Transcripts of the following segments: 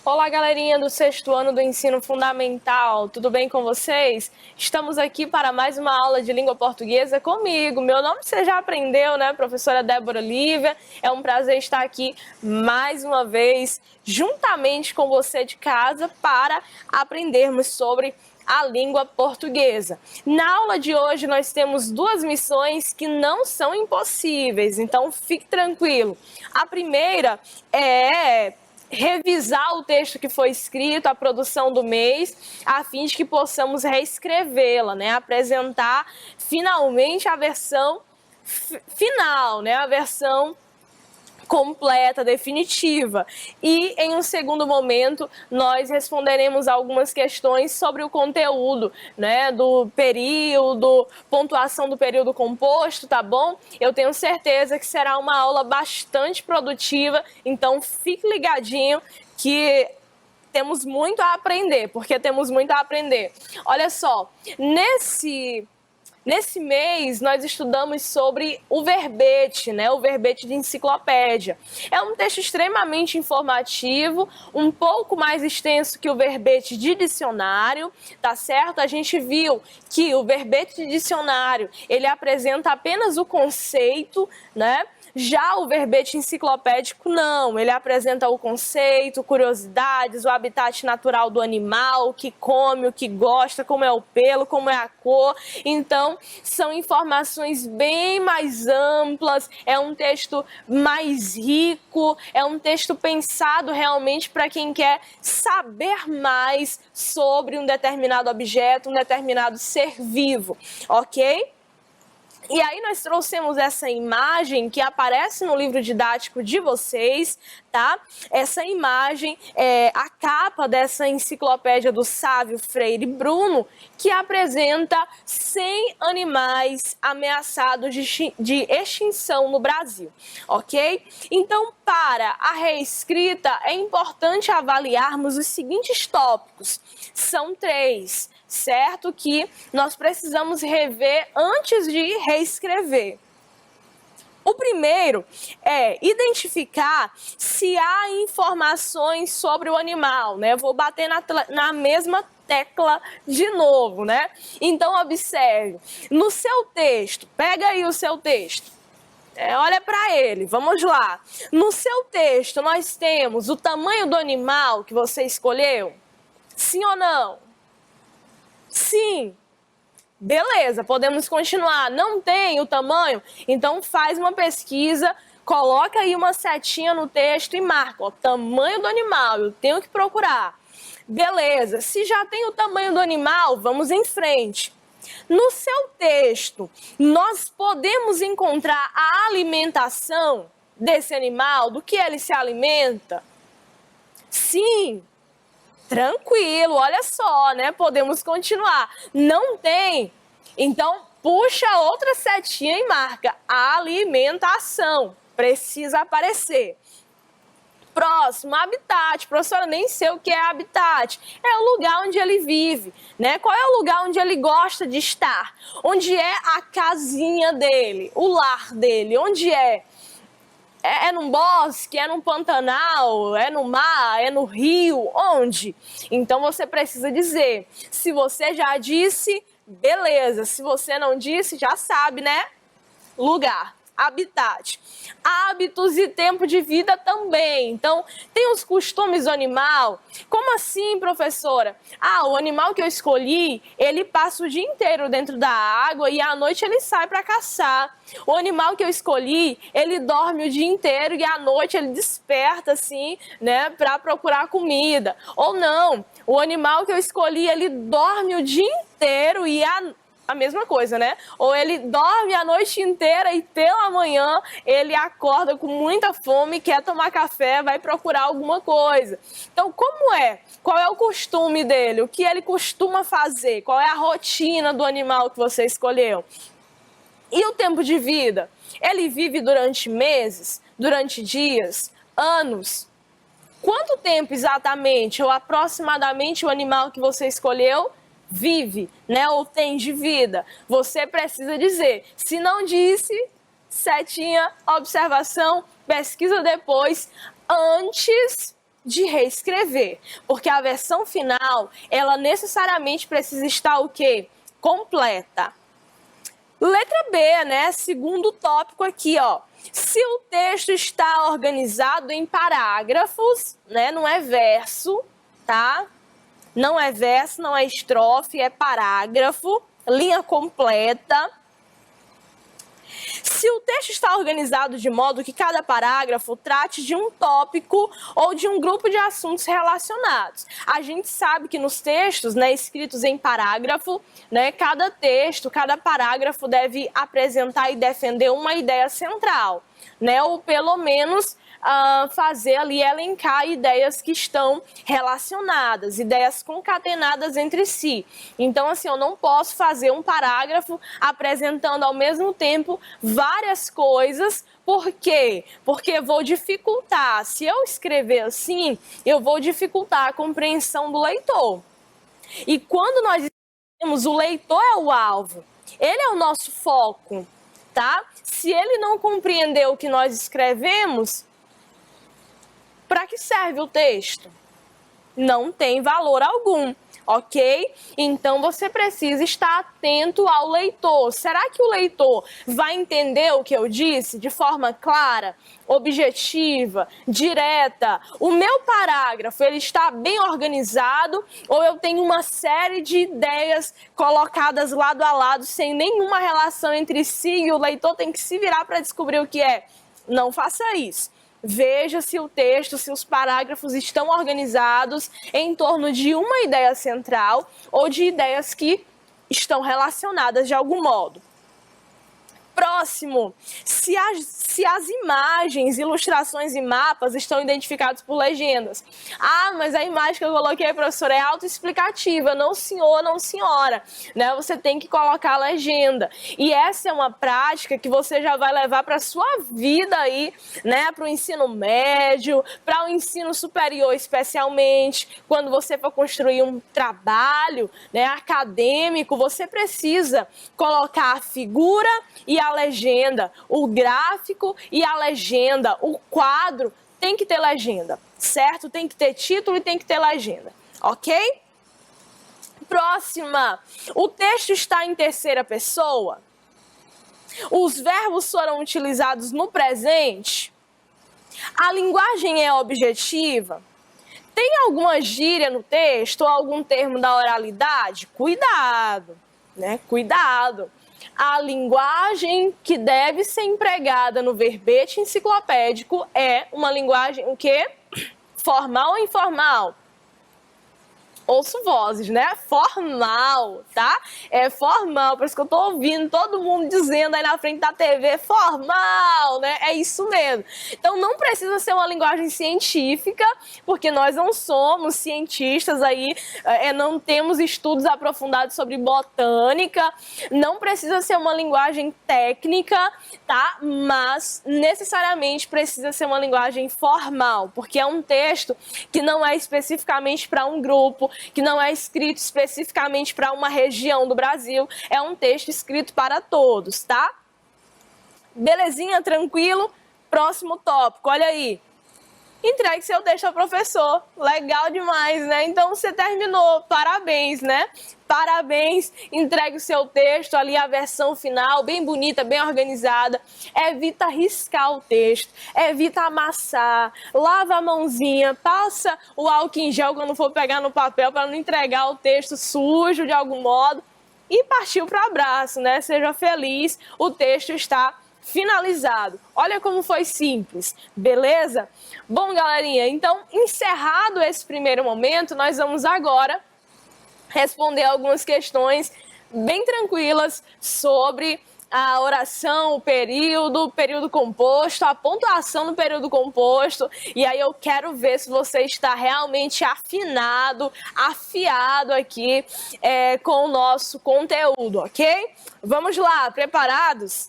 Olá, galerinha do 6º ano do Ensino Fundamental, tudo bem com vocês? Estamos aqui para mais uma aula de língua portuguesa comigo. Meu nome você já aprendeu, né? Professora Débora Olivia. É um prazer estar aqui mais uma vez, juntamente com você de casa, para aprendermos sobre a língua portuguesa. Na aula de hoje nós temos duas missões que não são impossíveis, então fique tranquilo. A primeira é revisar o texto que foi escrito, a produção do mês, a fim de que possamos reescrevê-la, né? Apresentar finalmente a versão final, né? A versão completa, definitiva. E em um segundo momento nós responderemos algumas questões sobre o conteúdo, né, do período, pontuação do período composto, tá bom? Eu tenho certeza que será uma aula bastante produtiva, então fique ligadinho que temos muito a aprender, porque temos muito a aprender. Olha só, Nesse mês, nós estudamos sobre o verbete, né? O verbete de enciclopédia. É um texto extremamente informativo, um pouco mais extenso que o verbete de dicionário, tá certo? A gente viu que o verbete de dicionário, ele apresenta apenas o conceito, né? Já o verbete enciclopédico, não. Ele apresenta o conceito, curiosidades, o habitat natural do animal, o que come, o que gosta, como é o pelo, como é a cor. Então, são informações bem mais amplas, é um texto mais rico, é um texto pensado realmente para quem quer saber mais sobre um determinado objeto, um determinado ser vivo, ok? E aí nós trouxemos essa imagem que aparece no livro didático de vocês, tá? Essa imagem é a capa dessa enciclopédia do Sávio Freire Bruno, que apresenta 100 animais ameaçados de extinção no Brasil, ok? Então, para a reescrita, é importante avaliarmos os seguintes tópicos. São 3, certo? Que nós precisamos rever antes de reescrever. O primeiro é identificar se há informações sobre o animal, né? Vou bater na mesma tecla de novo, né? Então, observe. No seu texto, pega aí o seu texto. Olha para ele, vamos lá. No seu texto, nós temos o tamanho do animal que você escolheu? Sim ou não? Sim. Beleza, podemos continuar. Não tem o tamanho? Então faz uma pesquisa, coloca aí uma setinha no texto e marca, ó, tamanho do animal, eu tenho que procurar. Beleza, se já tem o tamanho do animal, vamos em frente. No seu texto, nós podemos encontrar a alimentação desse animal, do que ele se alimenta? Sim. Tranquilo, olha só, né? Podemos continuar. Não tem? Então, puxa outra setinha e marca alimentação. Precisa aparecer. Próximo, habitat. Professora, nem sei o que é habitat. É o lugar onde ele vive, né? Qual é o lugar onde ele gosta de estar? Onde é a casinha dele, o lar dele? Onde é? É num bosque, é num pantanal, é no mar, é no rio, onde? Então você precisa dizer. Se você já disse, beleza. Se você não disse, já sabe, né? Lugar, habitat. Hábitos e tempo de vida também. Então, tem os costumes do animal. Como assim, professora? O animal que eu escolhi, ele passa o dia inteiro dentro da água e à noite ele sai para caçar. O animal que eu escolhi, ele dorme o dia inteiro e à noite ele desperta, assim, né, para procurar comida. Ou não, o animal que eu escolhi, ele dorme o dia inteiro e a mesma coisa, né? Ou ele dorme a noite inteira e pela manhã ele acorda com muita fome, quer tomar café, vai procurar alguma coisa. Então, como é? Qual é o costume dele? O que ele costuma fazer? Qual é a rotina do animal que você escolheu? E o tempo de vida? Ele vive durante meses? Durante dias? Anos? Quanto tempo exatamente ou aproximadamente o animal que você escolheu vive, né, ou tem de vida? Você precisa dizer. Se não disse, setinha, observação, pesquisa depois, antes de reescrever. Porque a versão final, ela necessariamente precisa estar o quê? Completa. Letra B, né? Segundo tópico aqui, ó. Se o texto está organizado em parágrafos, né? Não é verso, tá? Não é verso, não é estrofe, é parágrafo, linha completa. Se o texto está organizado de modo que cada parágrafo trate de um tópico ou de um grupo de assuntos relacionados. A gente sabe que nos textos, né, escritos em parágrafo, né, cada texto, cada parágrafo deve apresentar e defender uma ideia central, né, ou pelo menos fazer ali, elencar ideias que estão relacionadas, ideias concatenadas entre si. Então, assim, eu não posso fazer um parágrafo apresentando ao mesmo tempo várias coisas. Por quê? Porque vou dificultar. Se eu escrever assim, eu vou dificultar a compreensão do leitor. E quando nós escrevemos, o leitor é o alvo. Ele é o nosso foco, tá? Se ele não compreender o que nós escrevemos, para que serve o texto? Não tem valor algum, ok? Então você precisa estar atento ao leitor. Será que o leitor vai entender o que eu disse de forma clara, objetiva, direta? O meu parágrafo, ele está bem organizado ou eu tenho uma série de ideias colocadas lado a lado sem nenhuma relação entre si e o leitor tem que se virar para descobrir o que é? Não faça isso. Veja se o texto, se os parágrafos estão organizados em torno de uma ideia central ou de ideias que estão relacionadas de algum modo. Próximo, se as imagens, ilustrações e mapas estão identificados por legendas. Ah, mas a imagem que eu coloquei, professora, é autoexplicativa. Não, senhor, não, senhora. Né? Você tem que colocar a legenda. E essa é uma prática que você já vai levar para a sua vida aí, né? Para o ensino médio, para o ensino superior especialmente. Quando você for construir um trabalho, né, acadêmico, você precisa colocar a figura e a legenda, o gráfico e a legenda, o quadro tem que ter legenda, certo? Tem que ter título e tem que ter legenda, ok? Próxima, o texto está em terceira pessoa? Os verbos foram utilizados no presente? A linguagem é objetiva? Tem alguma gíria no texto ou algum termo da oralidade? Cuidado, né? Cuidado. A linguagem que deve ser empregada no verbete enciclopédico é uma linguagem, o quê? Formal ou informal? Ouço vozes, né? Formal, tá? É formal, por isso que eu tô ouvindo todo mundo dizendo aí na frente da TV, formal, né? É isso mesmo. Então não precisa ser uma linguagem científica, porque nós não somos cientistas aí, não temos estudos aprofundados sobre botânica, não precisa ser uma linguagem técnica, tá? Mas necessariamente precisa ser uma linguagem formal, porque é um texto que não é especificamente para um grupo, que não é escrito especificamente para uma região do Brasil, é um texto escrito para todos, tá? Belezinha, tranquilo? Próximo tópico, olha aí. Entregue seu texto ao professor. Legal demais, né? Então você terminou, parabéns, né? Parabéns, entregue o seu texto ali, a versão final, bem bonita, bem organizada. Evita riscar o texto, evita amassar, lava a mãozinha, passa o álcool em gel quando for pegar no papel para não entregar o texto sujo de algum modo. E partiu para o abraço, né? Seja feliz, o texto está finalizado. Olha como foi simples, beleza? Bom, galerinha, então, encerrado esse primeiro momento, nós vamos agora responder algumas questões bem tranquilas sobre a oração, o período composto, a pontuação do período composto. E aí eu quero ver se você está realmente afinado, afiado aqui com o nosso conteúdo, ok? Vamos lá, preparados?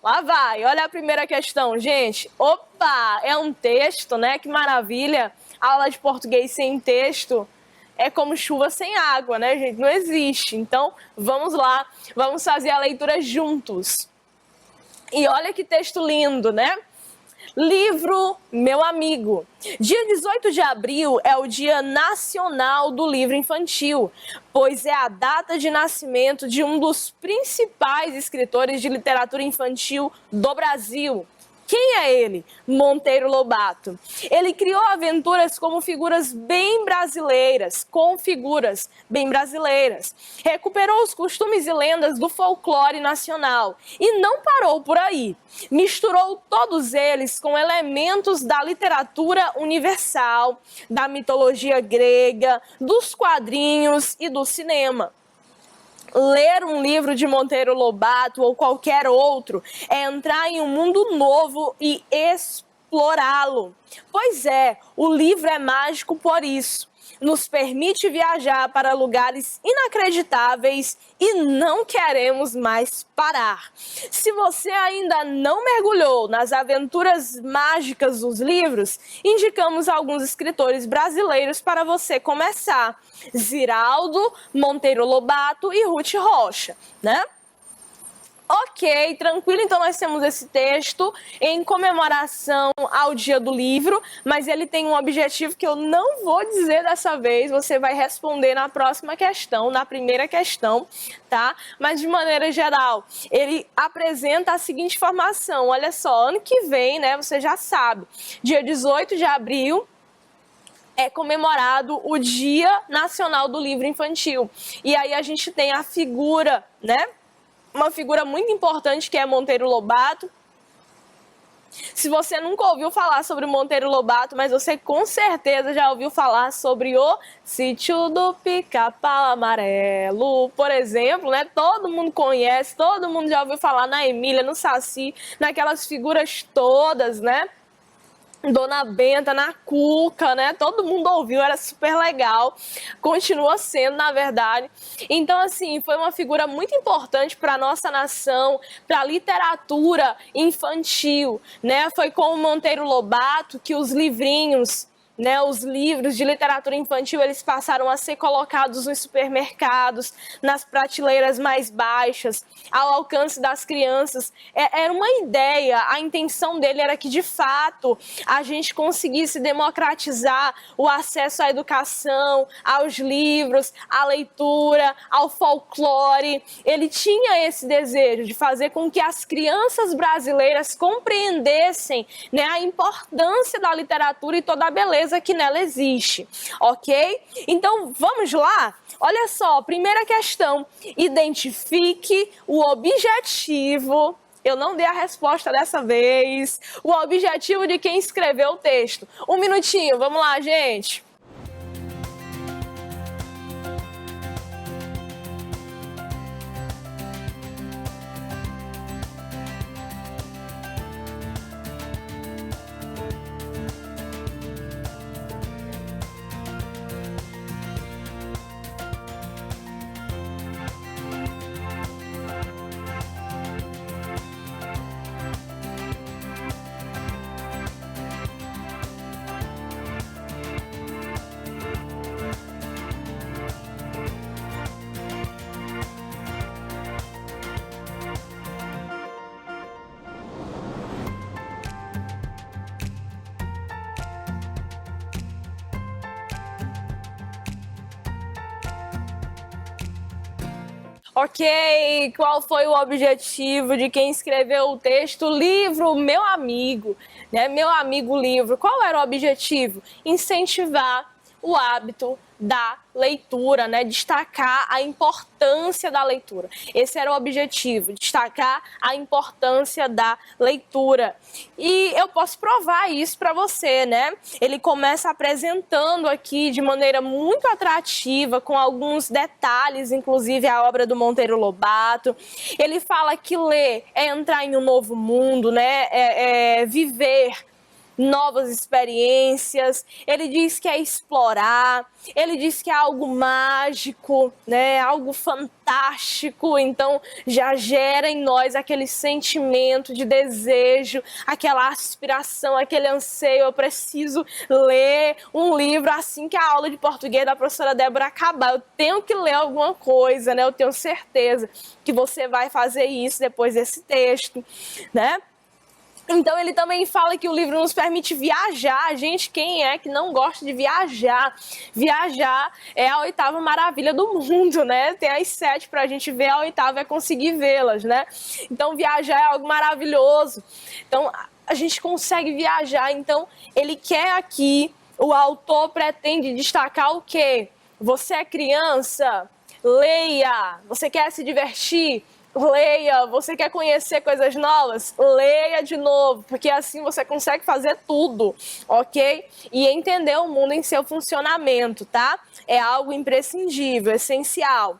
Lá vai, olha a primeira questão, gente. Opa, é um texto, né? Que maravilha. Aula de português sem texto é como chuva sem água, né, gente? Não existe. Então, vamos lá, vamos fazer a leitura juntos. E olha que texto lindo, né? Livro Meu Amigo. Dia 18 de abril é o Dia Nacional do Livro Infantil, pois é a data de nascimento de um dos principais escritores de literatura infantil do Brasil. Quem é ele? Monteiro Lobato. Ele criou aventuras como figuras bem brasileiras, com figuras bem brasileiras. Recuperou os costumes e lendas do folclore nacional e não parou por aí. Misturou todos eles com elementos da literatura universal, da mitologia grega, dos quadrinhos e do cinema. Ler um livro de Monteiro Lobato ou qualquer outro é entrar em um mundo novo e explorá-lo. Pois é, o livro é mágico por isso. Nos permite viajar para lugares inacreditáveis e não queremos mais parar. Se você ainda não mergulhou nas aventuras mágicas dos livros, indicamos alguns escritores brasileiros para você começar. Ziraldo, Monteiro Lobato e Ruth Rocha, né? Ok, tranquilo, então nós temos esse texto em comemoração ao Dia do Livro, mas ele tem um objetivo que eu não vou dizer dessa vez, você vai responder na próxima questão, na primeira questão, tá? Mas de maneira geral, ele apresenta a seguinte informação, olha só, ano que vem, né, você já sabe, dia 18 de abril, é comemorado o Dia Nacional do Livro Infantil. E aí a gente tem a figura, né? Uma figura muito importante que é Monteiro Lobato. Se você nunca ouviu falar sobre Monteiro Lobato, mas você com certeza já ouviu falar sobre o Sítio do Pica-Pau Amarelo, por exemplo, né? Todo mundo conhece, todo mundo já ouviu falar na Emília, no Saci, naquelas figuras todas, né? Dona Benta, na Cuca, né? Todo mundo ouviu, era super legal. Continua sendo, na verdade. Então, assim, foi uma figura muito importante para a nossa nação, para a literatura infantil, né? Foi com o Monteiro Lobato que os livrinhos, né, os livros de literatura infantil, eles passaram a ser colocados nos supermercados, nas prateleiras mais baixas, ao alcance das crianças. Era uma ideia, a intenção dele era que, de fato, a gente conseguisse democratizar o acesso à educação, aos livros, à leitura, ao folclore. Ele tinha esse desejo de fazer com que as crianças brasileiras compreendessem, né, a importância da literatura e toda a beleza que nela existe, ok? Então, vamos lá? Olha só, primeira questão, identifique o objetivo, eu não dei a resposta dessa vez, o objetivo de quem escreveu o texto. Um minutinho, vamos lá, gente. Ok, qual foi o objetivo de quem escreveu o texto? Livro Meu Amigo, né? Meu Amigo Livro. Qual era o objetivo? Incentivar o hábito da leitura, né? Destacar a importância da leitura. Esse era o objetivo, destacar a importância da leitura. E eu posso provar isso para você, né? Ele começa apresentando aqui de maneira muito atrativa, com alguns detalhes, inclusive a obra do Monteiro Lobato. Ele fala que ler é entrar em um novo mundo, né? É viver novas experiências, ele diz que é explorar, ele diz que é algo mágico, né, algo fantástico, então já gera em nós aquele sentimento de desejo, aquela aspiração, aquele anseio, eu preciso ler um livro assim que a aula de português da professora Débora acabar, eu tenho que ler alguma coisa, né, eu tenho certeza que você vai fazer isso depois desse texto, né? Então ele também fala que o livro nos permite viajar. Gente, quem é que não gosta de viajar? Viajar é a 8ª maravilha do mundo, né? Tem as 7 para a gente ver, a 8ª é conseguir vê-las, né? Então viajar é algo maravilhoso. Então a gente consegue viajar. Então ele quer aqui, o autor pretende destacar o quê? Você é criança? Leia. Você quer se divertir? Leia. Você quer conhecer coisas novas? Leia de novo, porque assim você consegue fazer tudo, ok? E entender o mundo em seu funcionamento, tá? É algo imprescindível, essencial.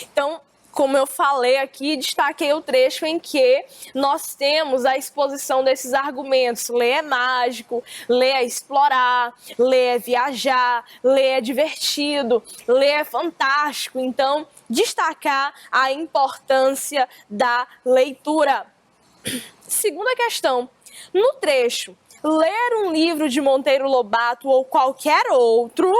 Então, como eu falei aqui, destaquei o trecho em que nós temos a exposição desses argumentos. Ler é mágico, ler é explorar, ler é viajar, ler é divertido, ler é fantástico. Então, destacar a importância da leitura. Segunda questão. No trecho, ler um livro de Monteiro Lobato ou qualquer outro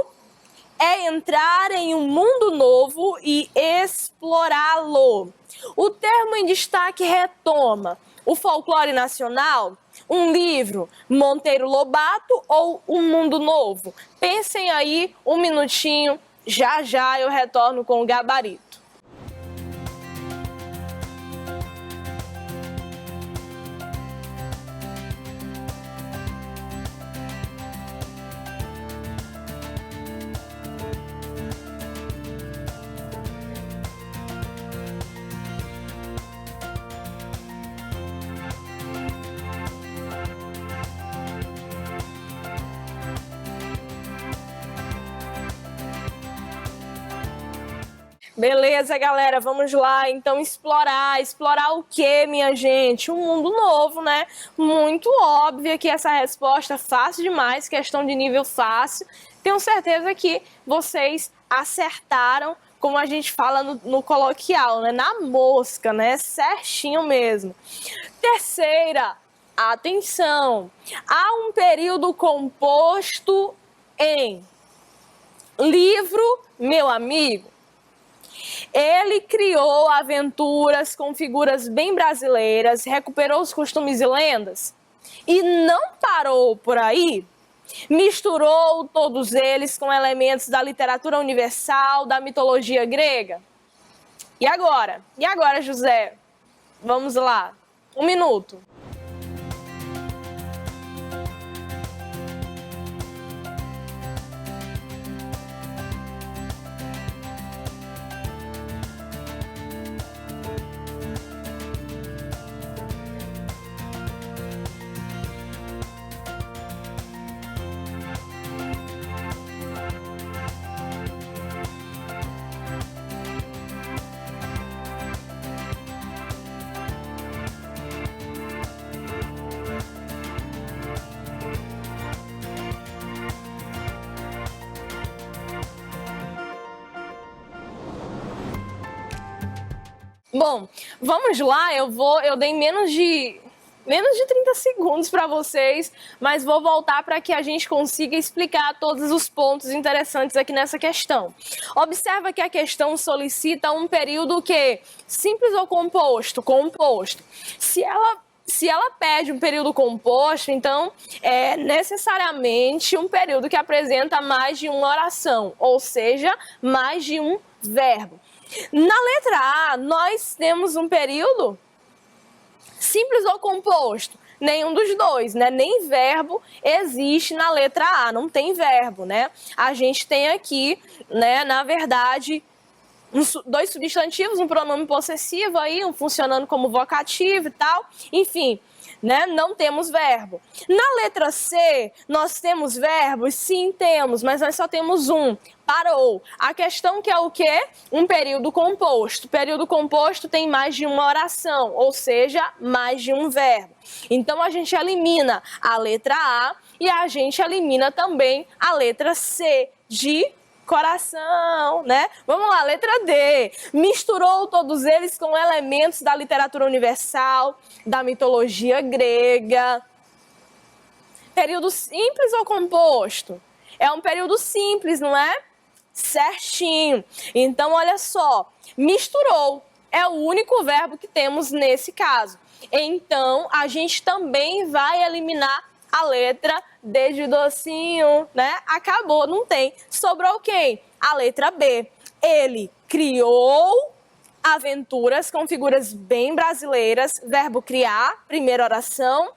é entrar em um mundo novo e explorá-lo. O termo em destaque retoma o folclore nacional, um livro, Monteiro Lobato ou um mundo novo. Pensem aí um minutinho, já já eu retorno com o gabarito. Beleza, galera, vamos lá, então explorar o quê, minha gente? Um mundo novo, né? Muito óbvio que essa resposta, fácil demais, questão de nível fácil. Tenho certeza que vocês acertaram, como a gente fala no coloquial, né? Na mosca, né? Certinho mesmo. Terceira, atenção, há um período composto em livro, meu amigo. Ele criou aventuras com figuras bem brasileiras, recuperou os costumes e lendas e não parou por aí. Misturou todos eles com elementos da literatura universal, da mitologia grega. E agora? E agora, José? Vamos lá. 1 minuto. Bom, vamos lá, eu dei menos de 30 segundos para vocês, mas vou voltar para que a gente consiga explicar todos os pontos interessantes aqui nessa questão. Observa que a questão solicita um período que simples ou composto? Composto. Se ela pede um período composto, então é necessariamente um período que apresenta mais de uma oração, ou seja, mais de um verbo. Na letra A, nós temos um período simples ou composto? Nenhum dos dois, né? Nem verbo existe na letra A, não tem verbo, né? A gente tem aqui, né, na verdade, dois substantivos, um pronome possessivo aí, um funcionando como vocativo e tal. Enfim, né? Não temos verbo. Na letra C, nós temos verbos? Sim, temos, mas nós só temos um. Parou. A questão que é o quê? Um período composto. Período composto tem mais de uma oração, ou seja, mais de um verbo. Então, a gente elimina a letra A e a gente elimina também a letra C, de coração, né? Vamos lá, letra D. Misturou todos eles com elementos da literatura universal, da mitologia grega. Período simples ou composto? É um período simples, não é? Certinho. Então, olha só, misturou é o único verbo que temos nesse caso. Então, a gente também vai eliminar a letra D de docinho, né? Acabou, não tem. Sobrou quem? A letra B. Ele criou aventuras com figuras bem brasileiras, verbo criar, primeira oração.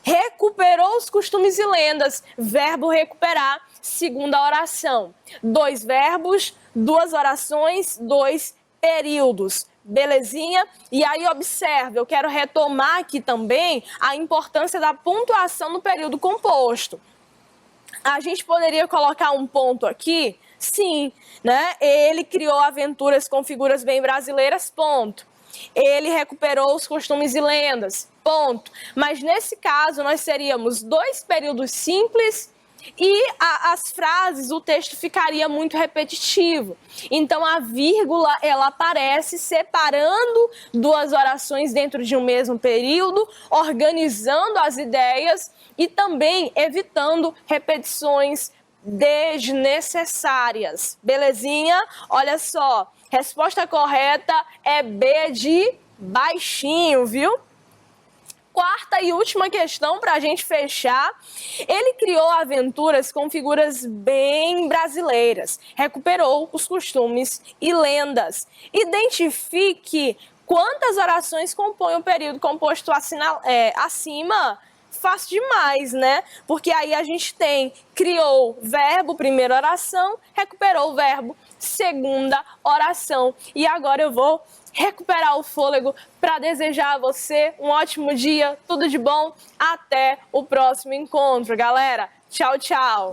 Recuperou os costumes e lendas, verbo recuperar, segunda oração. 2 verbos, 2 orações, 2 períodos. Belezinha? E aí, observe, eu quero retomar aqui também a importância da pontuação no período composto. A gente poderia colocar um ponto aqui? Sim, né? Ele criou aventuras com figuras bem brasileiras, ponto. Ele recuperou os costumes e lendas, ponto. Mas nesse caso, nós teríamos 2 períodos simples e as frases, o texto ficaria muito repetitivo. Então, a vírgula, ela aparece separando 2 orações dentro de um mesmo período, organizando as ideias e também evitando repetições desnecessárias. Belezinha? Olha só, resposta correta é B de baixinho, viu? Quarta e última questão para a gente fechar. Ele criou aventuras com figuras bem brasileiras, recuperou os costumes e lendas. Identifique quantas orações compõem o período composto acima. Fácil demais, né? Porque aí a gente tem criou verbo, primeira oração, recuperou o verbo, segunda oração. E agora eu vou recuperar o fôlego para desejar a você um ótimo dia, tudo de bom. Até o próximo encontro, galera. Tchau, tchau.